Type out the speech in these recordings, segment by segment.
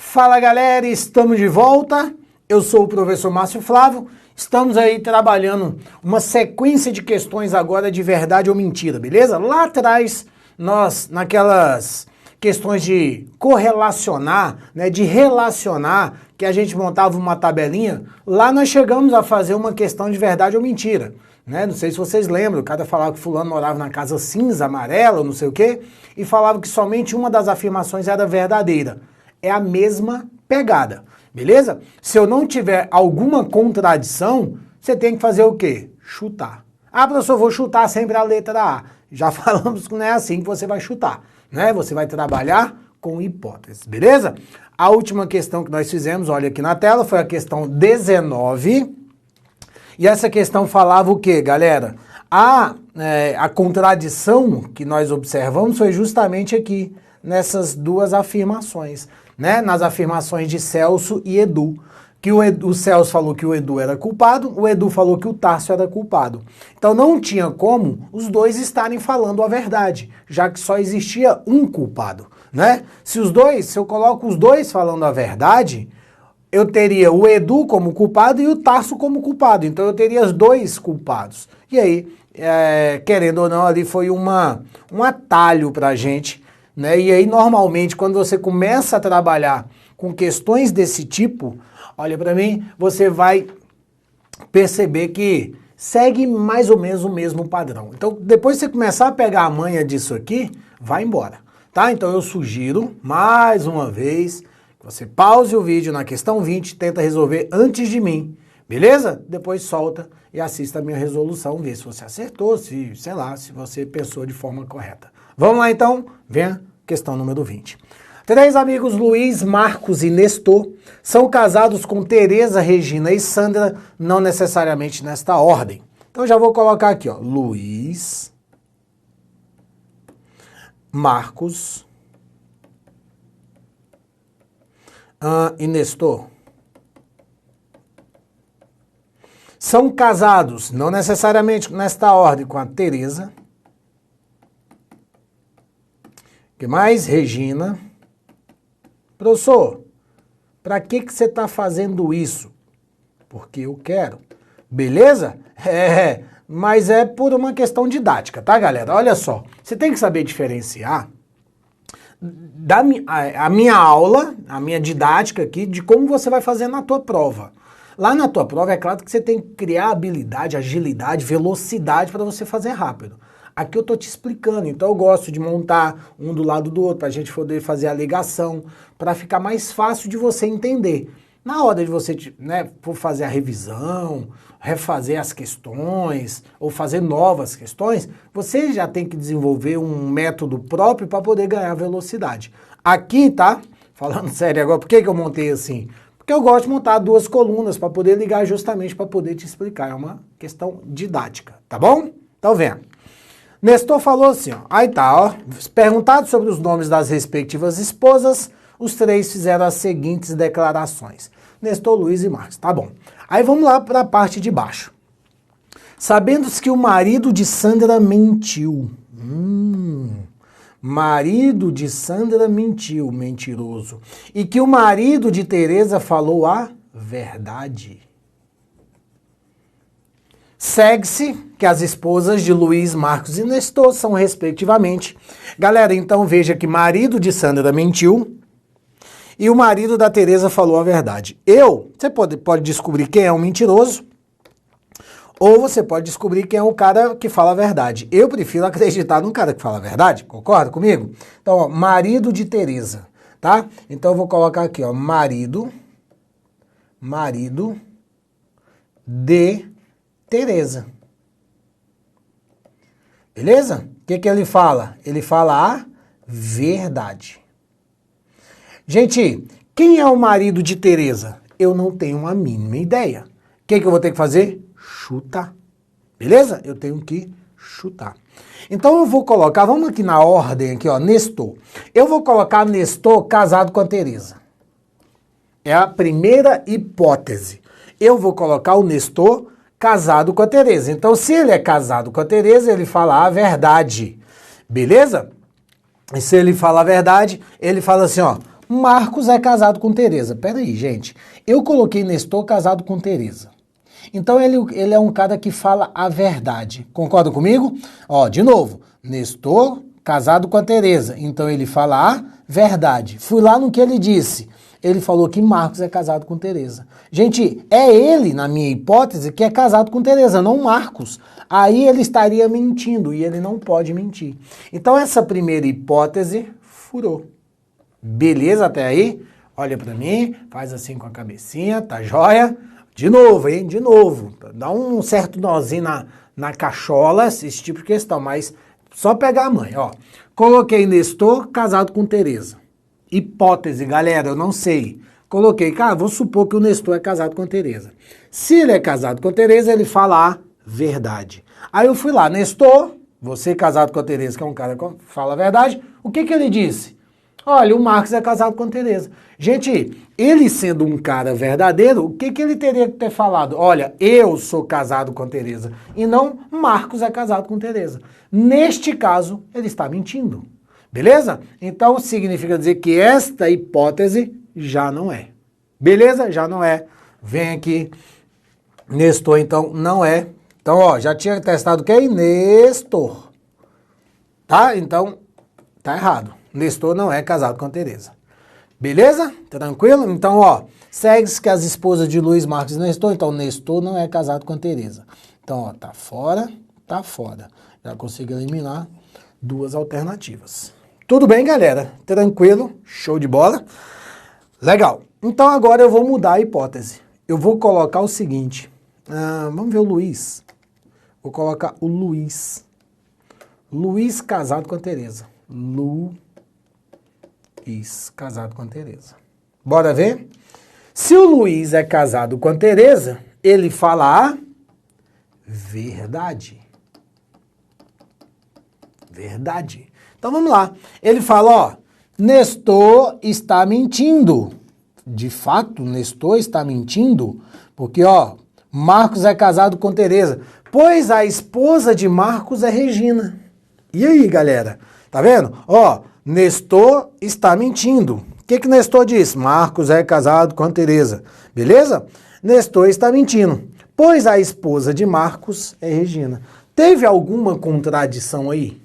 Fala galera, estamos de volta. Eu sou o professor Márcio Flávio. Estamos aí trabalhando uma sequência de questões agora de verdade ou mentira, beleza? Lá atrás, nós, naquelas questões de correlacionar, né, de relacionar, que a gente montava uma tabelinha, lá nós chegamos a fazer uma questão de verdade ou mentira. Né? Não sei se vocês lembram, cada falava que fulano morava na casa cinza, amarela, não sei o quê, e falava que somente uma das afirmações era verdadeira. É a mesma pegada, beleza? Se eu não tiver alguma contradição, você tem que fazer o quê? Chutar. Ah, professor, vou chutar sempre a letra A. Já falamos que não é assim que você vai chutar, né? Você vai trabalhar com hipóteses, beleza? A última questão que nós fizemos, olha aqui na tela, foi a questão 19. E essa questão falava o quê, galera? A contradição que nós observamos foi justamente aqui, nessas duas afirmações, né? Nas afirmações de Celso e Edu. Que o Celso falou que o Edu era culpado, o Edu falou que o Tarso era culpado. Então não tinha como os dois estarem falando a verdade, já que só existia um culpado, né? Se eu coloco os dois falando a verdade, eu teria o Edu como culpado e o Tarso como culpado. Então eu teria os dois culpados. E aí, querendo ou não, ali foi um atalho pra gente, né? E aí, normalmente, quando você começa a trabalhar com questões desse tipo, olha pra mim, você vai perceber que segue mais ou menos o mesmo padrão. Então, depois que você começar a pegar a manha disso aqui, vai embora, tá? Então eu sugiro, mais uma vez, que você pause o vídeo na questão 20, tenta resolver antes de mim, beleza? Depois solta e assista a minha resolução, vê se você acertou, se você pensou de forma correta. Vamos lá então, venha questão número 20. 3 amigos, Luiz, Marcos e Nestor, são casados com Tereza, Regina e Sandra, não necessariamente nesta ordem. Então já vou colocar aqui, ó, Luiz, Marcos e Nestor. São casados, não necessariamente nesta ordem, com a Tereza. Que mais? Regina. Professor, para que você está fazendo isso? Porque eu quero. Beleza? Mas é por uma questão didática, tá, galera? Olha só, você tem que saber diferenciar a minha aula, a minha didática aqui, de como você vai fazer na tua prova. Lá na tua prova é claro que você tem que criar habilidade, agilidade, velocidade para você fazer rápido. Aqui eu tô te explicando, então eu gosto de montar um do lado do outro, para a gente poder fazer a ligação, para ficar mais fácil de você entender. Na hora de você, né, for fazer a revisão, refazer as questões, ou fazer novas questões, você já tem que desenvolver um método próprio para poder ganhar velocidade. Aqui, tá? Falando sério agora, por que eu montei assim? Porque eu gosto de montar duas colunas para poder ligar justamente para poder te explicar. É uma questão didática, tá bom? Então vendo. Nestor falou assim, ó, aí tá, ó, perguntado sobre os nomes das respectivas esposas, os três fizeram as seguintes declarações. Nestor, Luiz e Marcos, tá bom. Aí vamos lá para a parte de baixo. Sabendo-se que o marido de Sandra mentiu. Marido de Sandra mentiu, mentiroso. E que o marido de Tereza falou a verdade. Segue-se que as esposas de Luiz, Marcos e Nestor são respectivamente. Galera, então veja que marido de Sandra mentiu e o marido da Tereza falou a verdade. Você pode descobrir quem é um mentiroso ou você pode descobrir quem é o cara que fala a verdade. Eu prefiro acreditar num cara que fala a verdade, concorda comigo? Então, ó, marido de Tereza, tá? Então eu vou colocar aqui, ó, marido de Tereza. Beleza? O que ele fala? Ele fala a verdade. Gente, quem é o marido de Tereza? Eu não tenho a mínima ideia. O que eu vou ter que fazer? Chutar. Beleza? Eu tenho que chutar. Então eu vou colocar, vamos aqui na ordem aqui, ó, Nestor. Eu vou colocar Nestor casado com a Tereza. É a primeira hipótese. Eu vou colocar o Nestor casado com a Tereza. Então, se ele é casado com a Tereza, ele fala a verdade. Beleza? E se ele fala a verdade, ele fala assim, ó, Marcos é casado com Tereza. Pera aí, gente. Eu coloquei Nestor casado com Tereza. Então ele é um cara que fala a verdade. Concorda comigo? Ó, de novo. Nestor casado com a Tereza. Então ele fala a verdade. Fui lá no que ele disse. Ele falou que Marcos é casado com Tereza. Gente, é ele, na minha hipótese, que é casado com Tereza, não Marcos. Aí ele estaria mentindo e ele não pode mentir. Então essa primeira hipótese furou. Beleza até aí? Olha pra mim, faz assim com a cabecinha, tá joia? De novo, hein? De novo. Dá um certo nozinho na cachola, esse tipo de questão, mas só pegar a mãe, ó. Coloquei Nestor casado com Tereza. Hipótese, galera, eu não sei. Coloquei, cara, vou supor que o Nestor é casado com a Tereza. Se ele é casado com a Tereza, ele fala a verdade. Aí eu fui lá, Nestor, você casado com a Tereza, que é um cara que fala a verdade, o que ele disse? Olha, o Marcos é casado com a Tereza. Gente, ele sendo um cara verdadeiro, o que ele teria que ter falado? Olha, eu sou casado com a Tereza, e não Marcos é casado com Tereza. Neste caso, ele está mentindo. Beleza? Então significa dizer que esta hipótese já não é. Beleza? Já não é. Vem aqui. Nestor, então, não é. Então, ó, já tinha testado quem? Nestor. Tá? Então, tá errado. Nestor não é casado com a Tereza. Beleza? Tranquilo? Então, ó, segue-se que as esposas de Luiz, Marcos e Nestor, então Nestor não é casado com a Tereza. Então, ó, tá fora, tá fora. Já consigo eliminar duas alternativas. Tudo bem, galera? Tranquilo? Show de bola? Legal. Então agora eu vou mudar a hipótese. Eu vou colocar o seguinte. Vamos ver o Luiz. Vou colocar o Luiz. Luiz casado com a Tereza. Luiz casado com a Tereza. Bora ver? Se o Luiz é casado com a Tereza, ele fala a verdade. Verdade. Então vamos lá. Ele fala, ó, Nestor está mentindo. De fato, Nestor está mentindo, porque, ó, Marcos é casado com Tereza, pois a esposa de Marcos é Regina. E aí, galera? Tá vendo? Ó, Nestor está mentindo. O que Nestor diz? Marcos é casado com a Tereza. Beleza? Nestor está mentindo, pois a esposa de Marcos é Regina. Teve alguma contradição aí?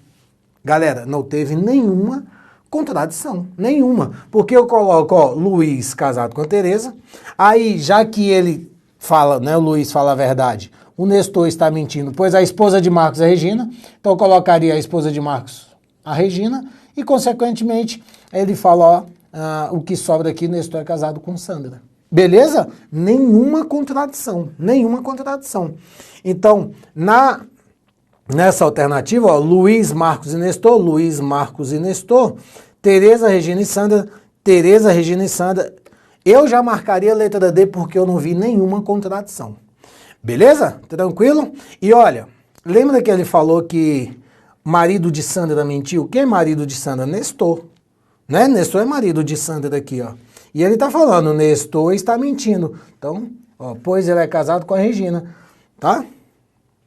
Galera, não teve nenhuma contradição, nenhuma. Porque eu coloco, ó, Luiz casado com a Tereza, aí já que ele fala, né, o Luiz fala a verdade, o Nestor está mentindo, pois a esposa de Marcos é Regina, então eu colocaria a esposa de Marcos, a Regina, e consequentemente ele fala, ó, o que sobra aqui, Nestor é casado com Sandra. Beleza? Nenhuma contradição, nenhuma contradição. Então, nessa alternativa, ó, Luiz, Marcos e Nestor, Luiz, Marcos e Nestor, Tereza, Regina e Sandra, Tereza, Regina e Sandra. Eu já marcaria a letra D porque eu não vi nenhuma contradição. Beleza? Tranquilo? E olha, lembra que ele falou que marido de Sandra mentiu? Quem é marido de Sandra? Nestor. Né? Nestor é marido de Sandra aqui, ó. E ele tá falando, Nestor está mentindo. Então, ó, pois ele é casado com a Regina, tá?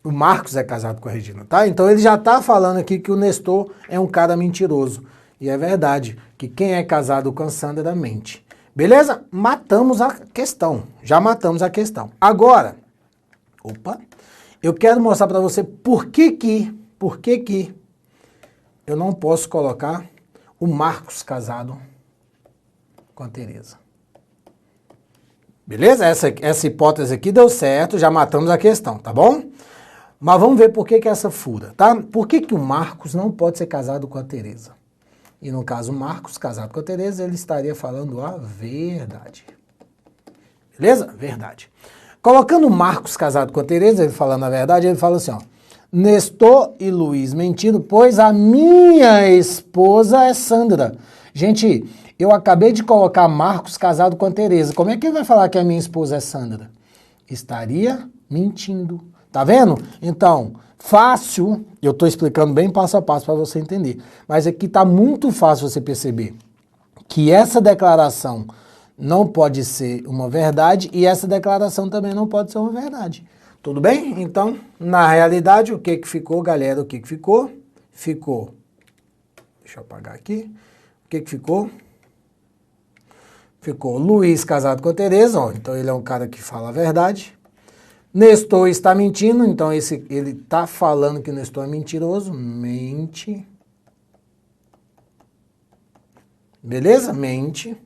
O Marcos é casado com a Regina, tá? Então ele já está falando aqui que o Nestor é um cara mentiroso. E é verdade, que quem é casado com a Sandra mente. Beleza? Matamos a questão. Já matamos a questão. Agora, eu quero mostrar para você por que eu não posso colocar o Marcos casado com a Tereza. Beleza? Essa hipótese aqui deu certo, já matamos a questão, tá bom? Mas vamos ver por que essa fura, tá? Por que o Marcos não pode ser casado com a Tereza? E no caso, Marcos casado com a Tereza, ele estaria falando a verdade. Beleza? Verdade. Colocando Marcos casado com a Tereza, ele falando a verdade, ele fala assim, ó. Nestor e Luiz mentindo, pois a minha esposa é Sandra. Gente, eu acabei de colocar Marcos casado com a Tereza. Como é que ele vai falar que a minha esposa é Sandra? Estaria mentindo. Tá vendo? Então, fácil, eu estou explicando bem passo a passo para você entender, mas aqui está muito fácil você perceber que essa declaração não pode ser uma verdade e essa declaração também não pode ser uma verdade. Tudo bem? Então, na realidade, o que ficou, galera? O que ficou? Ficou. Deixa eu apagar aqui. O que ficou? Ficou Luiz casado com a Tereza, ó, então ele é um cara que fala a verdade. Nestor está mentindo, então ele está falando que Nestor é mentiroso. Mente. Beleza? Mente.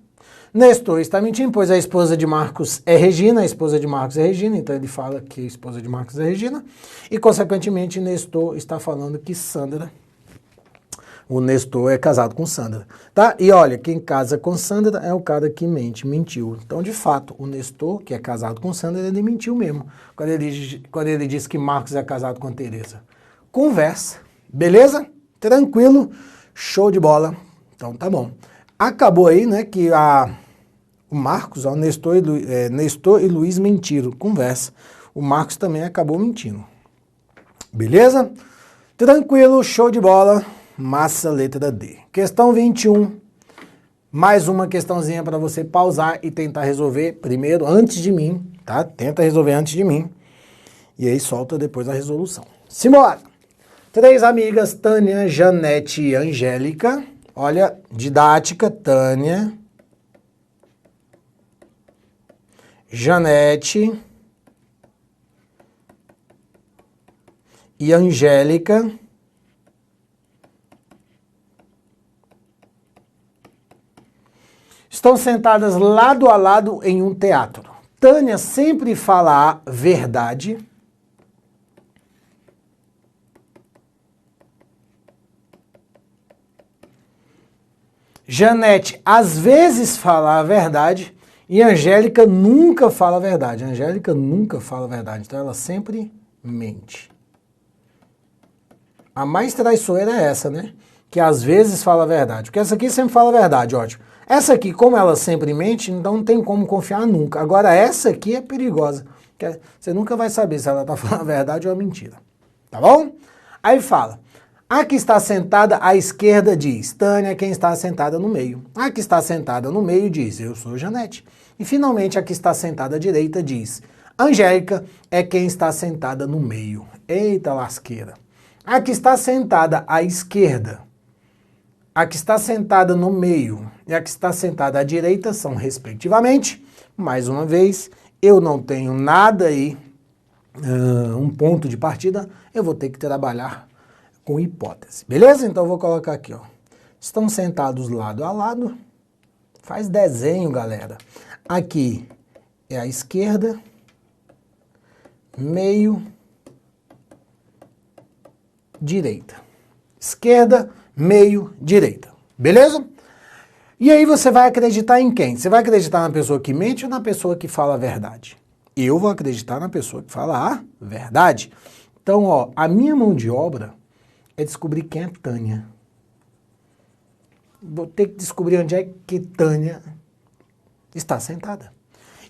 Nestor está mentindo, pois a esposa de Marcos é Regina, a esposa de Marcos é Regina, então ele fala que a esposa de Marcos é Regina. E, consequentemente, Nestor está falando que o Nestor é casado com Sandra, tá? E olha, quem casa com Sandra é o cara que mentiu. Então, de fato, o Nestor, que é casado com Sandra, ele mentiu mesmo, quando ele diz que Marcos é casado com Tereza. Conversa, beleza? Tranquilo, show de bola. Então, tá bom. Acabou aí, né, que o Marcos, ó, Nestor e Luiz mentiram, conversa. O Marcos também acabou mentindo. Beleza? Tranquilo, show de bola. Massa, letra D. Questão 21. Mais uma questãozinha para você pausar e tentar resolver primeiro, antes de mim, tá? Tenta resolver antes de mim. E aí solta depois a resolução. Simbora! 3 amigas, Tânia, Janete e Angélica. Olha, didática, Tânia, Janete e Angélica estão sentadas lado a lado em um teatro. Tânia sempre fala a verdade. Janete às vezes fala a verdade e Angélica nunca fala a verdade. Angélica nunca fala a verdade, então ela sempre mente. A mais traiçoeira é essa, né? Que às vezes fala a verdade. Porque essa aqui sempre fala a verdade, ótimo. Essa aqui, como ela sempre mente, então não tem como confiar nunca. Agora essa aqui é perigosa. Você nunca vai saber se ela está falando a verdade ou a mentira. Tá bom? Aí fala. A que está sentada à esquerda diz, Tânia, quem está sentada no meio. A que está sentada no meio diz, eu sou Janete. E finalmente a que está sentada à direita diz, Angélica é quem está sentada no meio. Eita lasqueira. A que está sentada à esquerda, a que está sentada no meio e a que está sentada à direita são, respectivamente, mais uma vez, eu não tenho nada aí, um ponto de partida, eu vou ter que trabalhar com hipótese. Beleza? Então eu vou colocar aqui, ó. Estão sentados lado a lado. Faz desenho, galera. Aqui é a esquerda, meio, direita. Esquerda, meio, direita. Beleza? E aí você vai acreditar em quem? Você vai acreditar na pessoa que mente ou na pessoa que fala a verdade? Eu vou acreditar na pessoa que fala a verdade. Então, ó, a minha mão de obra é descobrir quem é Tânia. Vou ter que descobrir onde é que Tânia está sentada.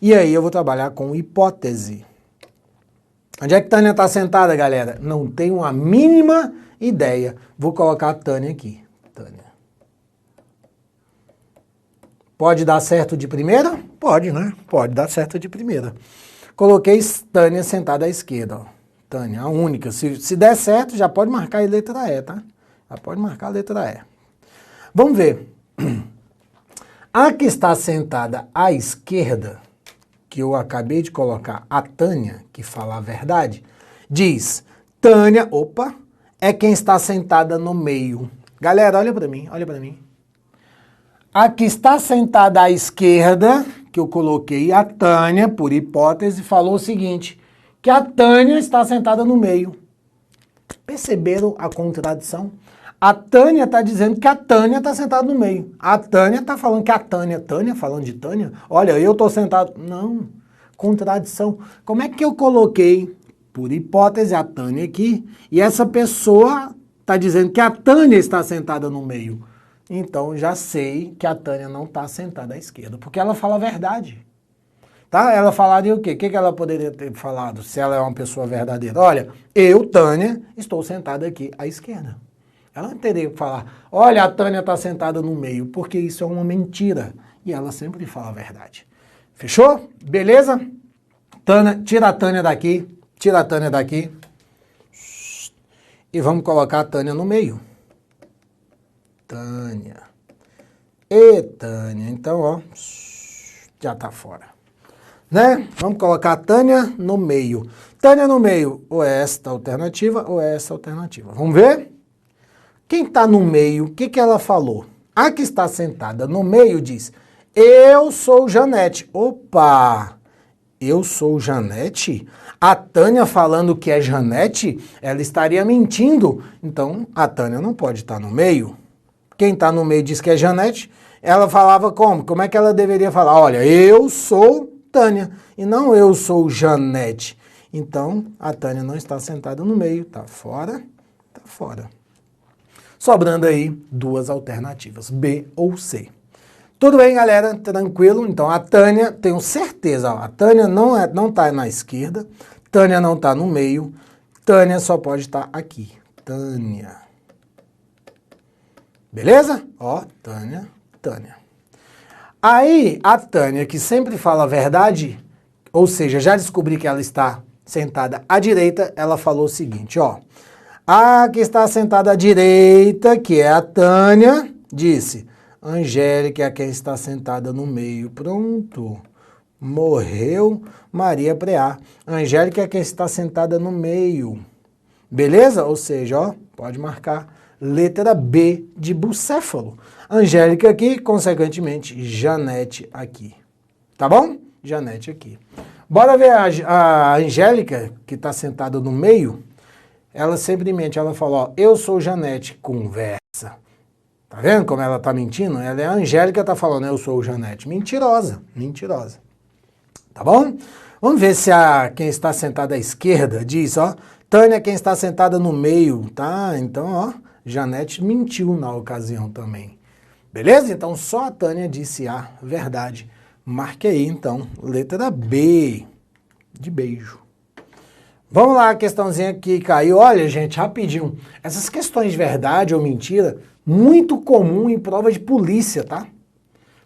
E aí eu vou trabalhar com hipótese. Onde é que Tânia está sentada, galera? Não tenho a mínima ideia. Vou colocar a Tânia aqui. Tânia. Pode dar certo de primeira? Pode, né? Pode dar certo de primeira. Coloquei Tânia sentada à esquerda, ó. Tânia, a única. Se der certo, já pode marcar a letra E, tá? Já pode marcar a letra E. Vamos ver. A que está sentada à esquerda, que eu acabei de colocar, a Tânia, que fala a verdade, diz, Tânia, opa, é quem está sentada no meio. Galera, olha para mim, olha para mim. A que está sentada à esquerda, que eu coloquei, a Tânia, por hipótese, falou o seguinte, que a Tânia está sentada no meio. Perceberam a contradição? A Tânia está dizendo que a Tânia está sentada no meio. A Tânia está falando que a Tânia falando de Tânia, olha, eu estou sentado. Não, contradição. Como é que eu coloquei, por hipótese, a Tânia aqui, e essa pessoa está dizendo que a Tânia está sentada no meio? Então, já sei que a Tânia não está sentada à esquerda, porque ela fala a verdade. Tá? Ela falaria o quê? O que ela poderia ter falado se ela é uma pessoa verdadeira? Olha, eu, Tânia, estou sentada aqui à esquerda. Ela não teria que falar, olha, a Tânia está sentada no meio, porque isso é uma mentira. E ela sempre fala a verdade. Fechou? Beleza? Tânia, tira a Tânia daqui, tira a Tânia daqui. E vamos colocar a Tânia no meio. Tânia. E Tânia. Então, ó. já tá fora. Né? Vamos colocar a Tânia no meio. Tânia no meio, ou é esta alternativa ou é essa alternativa. Vamos ver? Quem está no meio, o que ela falou? A que está sentada no meio diz, eu sou Janete. Opa! Eu sou Janete? A Tânia falando que é Janete, ela estaria mentindo. Então, a Tânia não pode estar no meio. Quem está no meio diz que é Janete. Ela falava como? Como é que ela deveria falar? Olha, eu sou Tânia e não eu sou Janete. Então, a Tânia não está sentada no meio. Tá fora, tá fora. Sobrando aí duas alternativas, B ou C. Tudo bem, galera? Tranquilo? Então, a Tânia, tenho certeza, ó, a Tânia não está na esquerda, Tânia não está no meio, Tânia só pode estar aqui. Tânia. Beleza? Ó, Tânia, Tânia. Aí, a Tânia, que sempre fala a verdade, ou seja, já descobri que ela está sentada à direita, ela falou o seguinte, ó. A que está sentada à direita, que é a Tânia, disse, Angélica é quem está sentada no meio. Pronto. Morreu Maria Preá. Angélica é quem está sentada no meio. Beleza? Ou seja, ó, pode marcar letra B de bucéfalo. Angélica aqui, consequentemente, Janete aqui. Tá bom? Janete aqui. Bora ver a Angélica, que está sentada no meio. Ela simplesmente, ela fala, ó, eu sou Janete, conversa. Tá vendo como ela tá mentindo? Ela é a Angélica, tá falando, eu sou Janete. Mentirosa, mentirosa. Tá bom? Vamos ver se quem está sentada à esquerda diz, ó, Tânia quem está sentada no meio, tá? Então, ó, Janete mentiu na ocasião também. Beleza? Então, só a Tânia disse a verdade. Marque aí, então, letra B, de beijo. Vamos lá, a questãozinha que caiu. Olha, gente, rapidinho. Essas questões de verdade ou mentira, muito comum em prova de polícia, tá?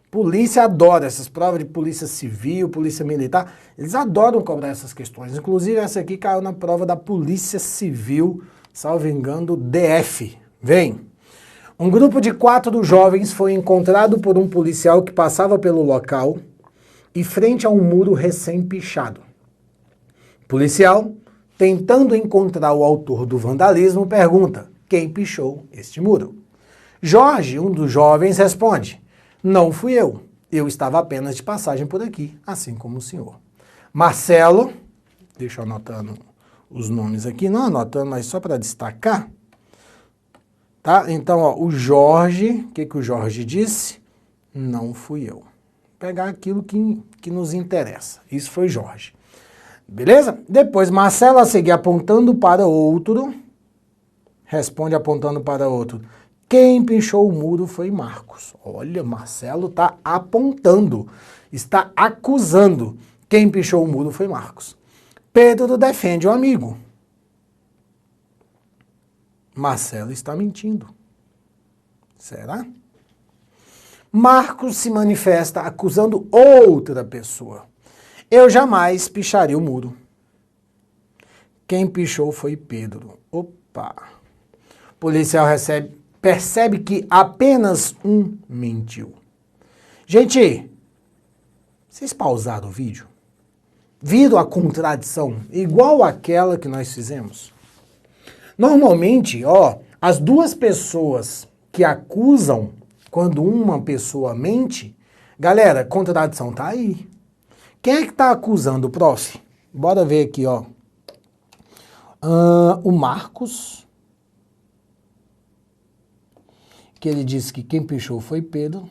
Polícia adora essas provas de polícia civil, polícia militar. Eles adoram cobrar essas questões. Inclusive, essa aqui caiu na prova da Polícia Civil, salvo engano, DF. Vem. Um grupo de 4 jovens foi encontrado por um policial que passava pelo local e frente a um muro recém-pichado. Policial, tentando encontrar o autor do vandalismo, pergunta, quem pichou este muro? Jorge, um dos jovens, responde, não fui eu estava apenas de passagem por aqui, assim como o senhor. Marcelo, deixa eu anotando os nomes aqui, não anotando, mas só para destacar, tá? Então, ó, o Jorge, o que o Jorge disse? Não fui eu. Vou pegar aquilo que nos interessa, isso foi Jorge. Beleza? Depois, Marcelo a seguir apontando para outro, responde apontando para outro. Quem pichou o muro foi Marcos. Olha, Marcelo está apontando, está acusando. Quem pichou o muro foi Marcos. Pedro defende o amigo. Marcelo está mentindo. Será? Marcos se manifesta acusando outra pessoa. Eu jamais picharia o muro. Quem pichou foi Pedro. Opa! O policial percebe que apenas um mentiu. Gente, vocês pausaram o vídeo? Viram a contradição igual àquela que nós fizemos? Normalmente, ó, as duas pessoas que acusam quando uma pessoa mente, galera, contradição tá aí. Quem é que está acusando o prof? Bora ver aqui, ó. O Marcos, que ele disse que quem pichou foi Pedro.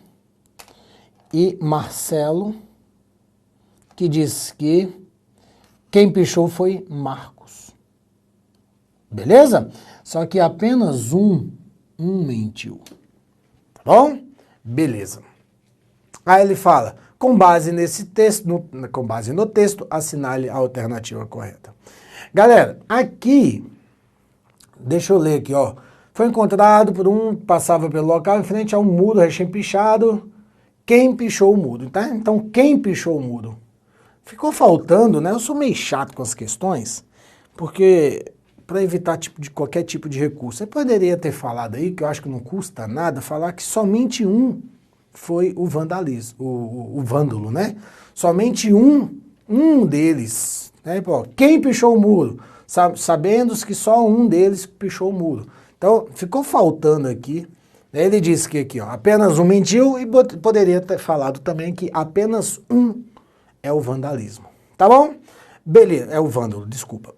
E Marcelo, que disse que quem pichou foi Marcos. Beleza? Só que apenas um mentiu. Tá bom? Beleza. Aí ele fala... Com base nesse texto, com base no texto, assinale a alternativa correta. Galera, aqui, deixa eu ler aqui, ó. Foi encontrado por um que passava pelo local em frente a um muro recém-pichado. Quem pichou o muro, tá? Então, quem pichou o muro? Ficou faltando, né? Eu sou meio chato com as questões, porque para evitar qualquer tipo de recurso, você poderia ter falado aí, que eu acho que não custa nada, falar que somente um foi o vandalismo, o vândalo, né? Somente um deles, né? Pô, quem pichou o muro? Sabendo que só um deles pichou o muro. Então, ficou faltando aqui. Ele disse que aqui, ó, apenas um mentiu e poderia ter falado também que apenas um é o vandalismo. Tá bom? Beleza, é o vândalo, desculpa.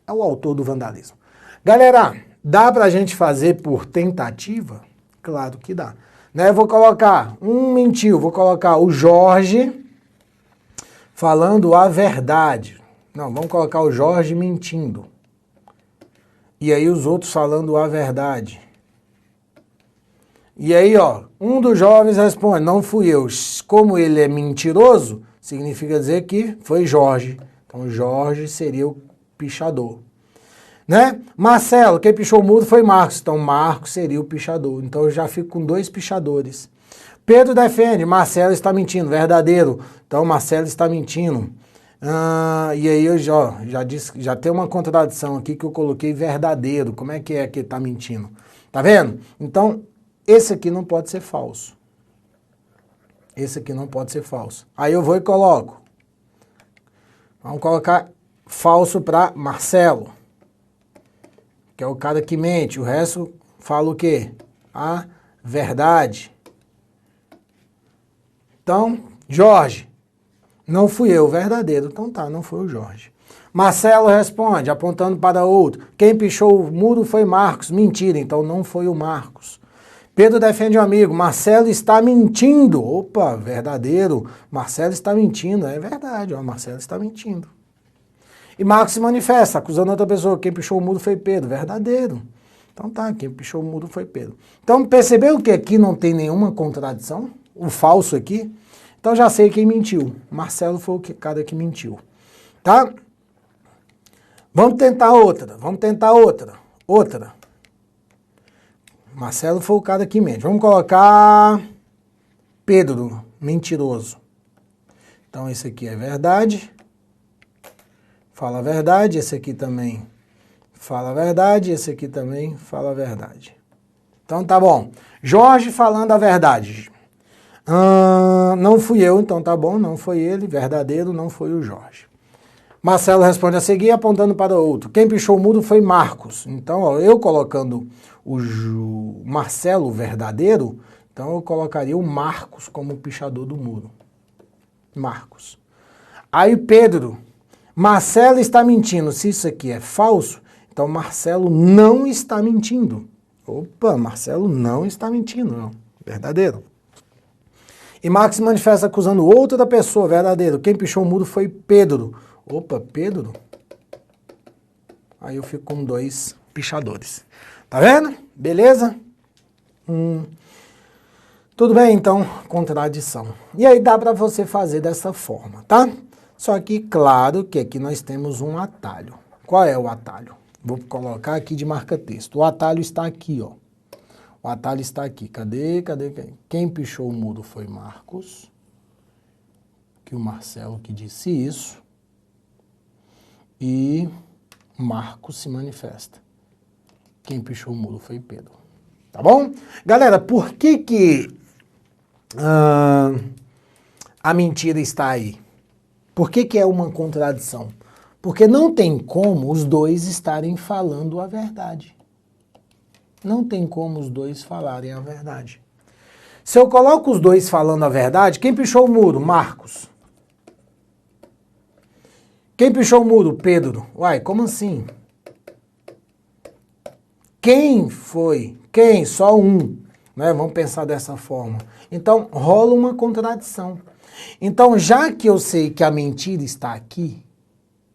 É o autor do vandalismo. Galera, dá pra gente fazer por tentativa? Claro que dá. Né? Eu vou colocar um mentiu, vou colocar o Jorge falando a verdade. Não, vamos colocar o Jorge mentindo. E aí os outros falando a verdade. E aí, ó, um dos jovens responde, não fui eu. Como ele é mentiroso, significa dizer que foi Jorge. Então, Jorge seria o pichador. Né? Marcelo, quem pichou o muro foi Marcos. Então, Marcos seria o pichador. Então, eu já fico com 2 pichadores. Pedro defende, Marcelo está mentindo, verdadeiro. Então, Marcelo está mentindo. E aí, eu já disse, já tem uma contradição aqui que eu coloquei verdadeiro. Como é que ele está mentindo? Tá vendo? Então, esse aqui não pode ser falso. Esse aqui não pode ser falso. Aí eu vou e coloco. Vamos colocar falso para Marcelo, que é o cara que mente. O resto fala o quê? A verdade. Então, Jorge, não fui eu, verdadeiro. Então tá, não foi o Jorge. Marcelo responde, apontando para outro. Quem pichou o muro foi Marcos. Mentira, então não foi o Marcos. Pedro defende um amigo, Marcelo está mentindo. Opa, verdadeiro, Marcelo está mentindo. É verdade, ó, Marcelo está mentindo. E Marcos se manifesta, acusando outra pessoa, quem pichou o muro foi Pedro. Verdadeiro. Então tá, quem pichou o muro foi Pedro. Então percebeu que aqui não tem nenhuma contradição? O falso aqui? Então já sei quem mentiu. Marcelo foi o cara que mentiu. Tá? Vamos tentar outra. Outra. Marcelo foi o cara que mente. Vamos colocar Pedro, mentiroso. Então esse aqui é verdade. Fala a verdade. Esse aqui também fala a verdade. Esse aqui também fala a verdade. Então tá bom. Jorge falando a verdade. Não fui eu, então tá bom. Não foi ele. Verdadeiro, não foi o Jorge. Marcelo responde a seguir, apontando para outro. Quem pichou o muro foi Marcos. Então, ó, eu colocando o Marcelo verdadeiro, então eu colocaria o Marcos como pichador do muro. Marcos. Aí Pedro, Marcelo está mentindo. Se isso aqui é falso, então Marcelo não está mentindo. Opa, Marcelo não está mentindo, não. Verdadeiro. E Marcos se manifesta acusando outra pessoa, verdadeiro. Quem pichou o muro foi Pedro. Opa, Pedro. Aí eu fico com 2 pichadores. Tá vendo? Beleza? Tudo bem, então, contradição. E aí dá para você fazer dessa forma, tá? Só que, claro, que aqui nós temos um atalho. Qual é o atalho? Vou colocar aqui de marca-texto. O atalho está aqui, ó. O atalho está aqui. Cadê? Quem pichou o muro foi Marcos. Que o Marcelo que disse isso. E Marcos se manifesta. Quem pichou o muro foi Pedro. Tá bom? Galera, por que a mentira está aí? Por que é uma contradição? Porque não tem como os dois estarem falando a verdade. Não tem como os dois falarem a verdade. Se eu coloco os dois falando a verdade, quem pichou o muro? Marcos. Quem pichou o muro? Pedro. Uai, como assim? Quem foi? Quem? Só um. Né? Vamos pensar dessa forma. Então, rola uma contradição. Então, já que eu sei que a mentira está aqui,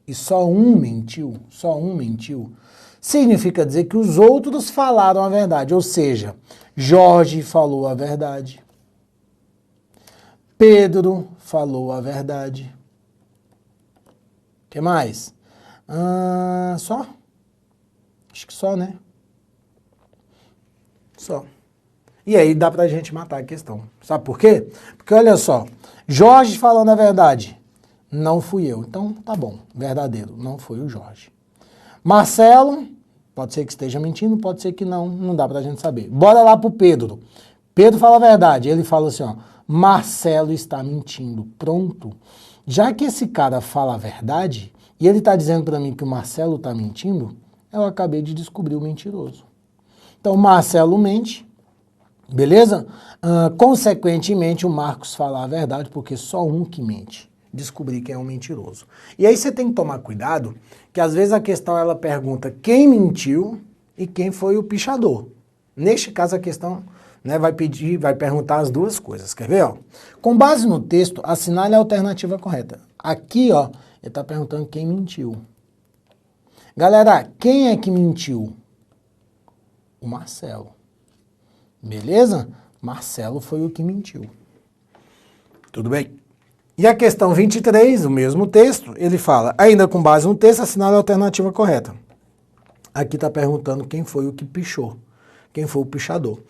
e só um mentiu, significa dizer que os outros falaram a verdade. Ou seja, Jorge falou a verdade. Pedro falou a verdade. O que mais? Só? Acho que só, né? Só. E aí dá pra gente matar a questão. Sabe por quê? Porque olha só, Jorge falando a verdade, não fui eu. Então tá bom, verdadeiro, não foi o Jorge. Marcelo, pode ser que esteja mentindo, pode ser que não dá pra gente saber. Bora lá pro Pedro. Pedro fala a verdade. Ele fala assim, ó, Marcelo está mentindo. Pronto. Já que esse cara fala a verdade, e ele está dizendo para mim que o Marcelo está mentindo, eu acabei de descobrir o mentiroso. Então, Marcelo mente, beleza? Consequentemente, o Marcos fala a verdade, porque só um que mente. Descobrir quem é um mentiroso. E aí você tem que tomar cuidado, que às vezes a questão ela pergunta quem mentiu e quem foi o pichador. Neste caso, a questão, né, vai perguntar as duas coisas. Quer ver? Ó? Com base no texto, assinale a alternativa correta. Aqui, ó, ele está perguntando quem mentiu. Galera, quem é que mentiu? O Marcelo. Beleza? Marcelo foi o que mentiu. Tudo bem? E a questão 23, o mesmo texto, ele fala, ainda com base no texto, assinale a alternativa correta. Aqui está perguntando quem foi o que pichou. Quem foi o pichador.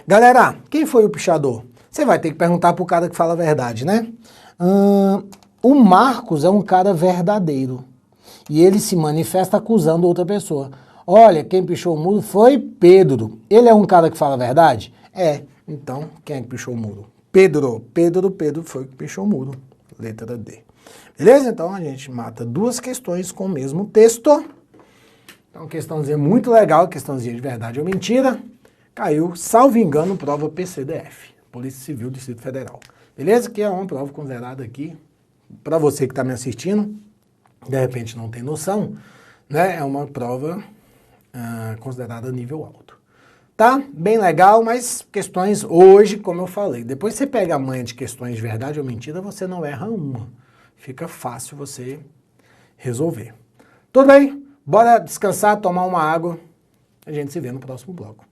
Galera, quem foi o pichador? Você vai ter que perguntar pro cara que fala a verdade, né? O Marcos é um cara verdadeiro. E ele se manifesta acusando outra pessoa. Olha, quem pichou o muro foi Pedro. Ele é um cara que fala a verdade? É. Então, quem é que pichou o muro? Pedro foi o que pichou o muro. Letra D. Beleza? Então, a gente mata duas questões com o mesmo texto. Então, questãozinha muito legal, questãozinha de verdade ou mentira. Caiu, salvo engano, prova PCDF, Polícia Civil do Distrito Federal. Beleza? Que é uma prova considerada aqui, para você que está me assistindo, de repente não tem noção, né? É uma prova considerada nível alto. Tá? Bem legal, mas questões hoje, como eu falei, depois você pega a manha de questões de verdade ou mentira, você não erra uma. Fica fácil você resolver. Tudo bem? Bora descansar, tomar uma água. A gente se vê no próximo bloco.